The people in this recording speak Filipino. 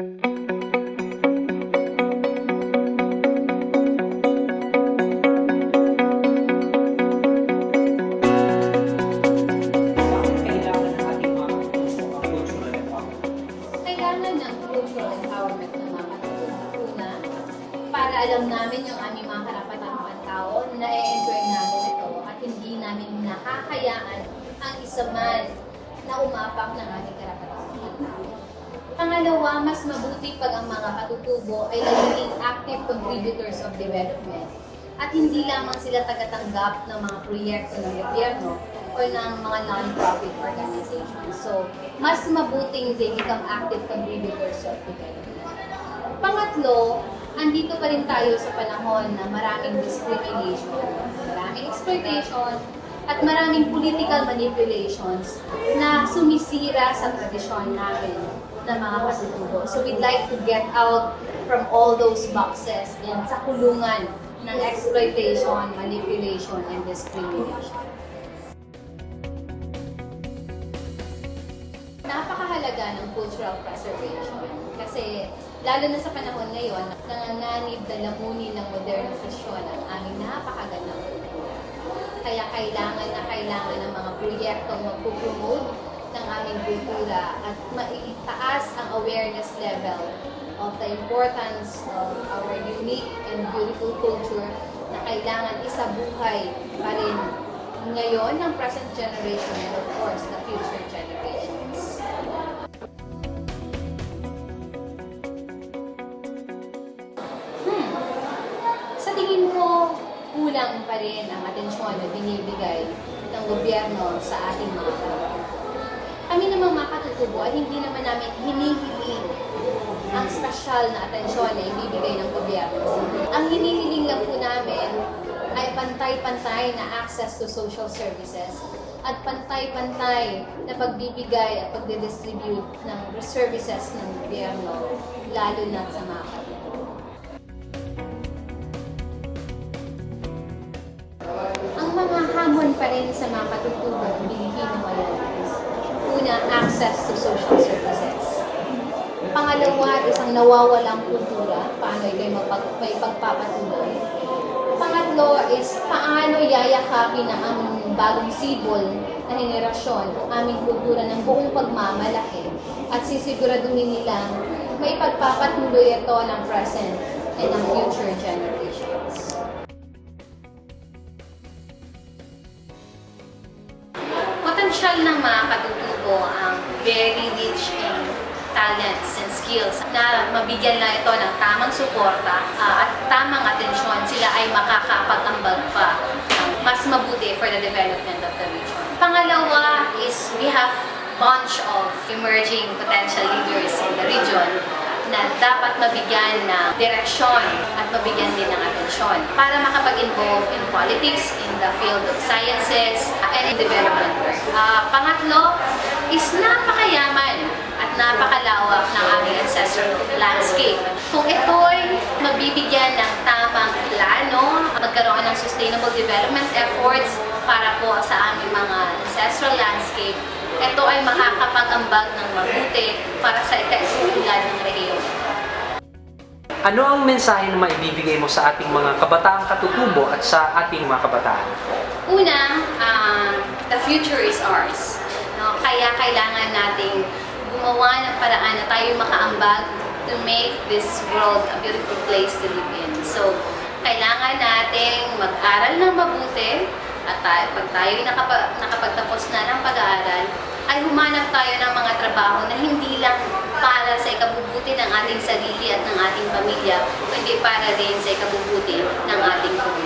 Kailangan ng cultural empowerment ng mga una para alam namin yung aming mga karapatan ng mga tao na i-enjoy namin ito at hindi namin nakakayaan ang isa man na umapak ng ating karapatan ng mga tao. Pangalawa, mas mabuti pag ang mga katutubo ay nagiging active contributors of development at hindi lamang sila tagatanggap ng mga proyekto ng gobyerno o ng mga non-profit organizations. So, mas mabuting they become active contributors of development. Pangatlo, andito pa rin tayo sa panahon na maraming discrimination, maraming exploitation, at maraming political manipulations na sumisira sa tradisyon namin ng mga katutubo. So we'd like to get out from all those boxes and sa kulungan ng exploitation, manipulation, and discrimination. Napakahalaga ng cultural preservation kasi lalo na sa panahon ngayon, nanganganib na lamunin ng modernisasyon ang aming napakagandang kultura. Kaya kailangan ng mga proyektong magpupromote ng aming kultura at maitaas ang awareness level of the importance of our unique and beautiful culture na kailangan isabuhay pa rin ngayon ng present generation and of course the future generations. Sa tingin ko, kulang pa rin ang atensyon na binibigay ng gobyerno sa ating mga tao. Kami namang mga katutubo ay hindi naman namin hinihiling ang special na atensyon na ibibigay ng gobyerno. Ang hinihiling lang po namin ay pantay-pantay na access to social services at pantay-pantay na pagbibigay at pagdidistribute ng services ng gobyerno, lalo na sa mga katutubo. Ang mga hamon pa rin sa mga katutubong Pilipino ngayon is una, access to social services. Pangalawa, isang nawawalang kultura, paano kayo may pagpapatuloy. Pangatlo is paano yayakapin ng ang bagong sibol na henerasyon ang aming kultura ng buong pagmamalaki at sisiguraduhin nilang may pagpapatuloy ito ng present and ng future generations. Potensyal ng mga katutubo ang very rich in talents and skills na mabigyan lang ito ng tamang suporta at tamang atensyon, sila ay makakapag-ambag pa mas mabuti for the development of the region. Pangalawa is we have bunch of emerging potential leaders in the region na dapat mabigyan ng direksyon at mabigyan din ng atensyon para makapag-involve in politics, in the field of sciences, and in development work. Pangatlo is napakayaman at napakalawak ng aming ancestral landscape. Kung ito'y mabibigyan ng tamang plano, magkaroon ng sustainable development efforts para po sa aming mga ancestral landscape, ito ay makakapag-ambag ng mabuti para sa ikauunlad ng rehiyon. Ano ang mensahe na maibibigay mo sa ating mga kabataang katutubo at sa ating mga kabataan? Una, the future is ours. No? Kaya kailangan nating gumawa ng paraan na tayo makaambag to make this world a beautiful place to live in. So, kailangan nating mag-aral ng mabuti at pag tayo nakapagtapos na ng pag-aaral, ay humanap tayo ng mga trabaho na hindi lang para sa ikabubuti ng ating sarili at ng ating pamilya, kundi para rin sa ikabubuti ng ating komunidad.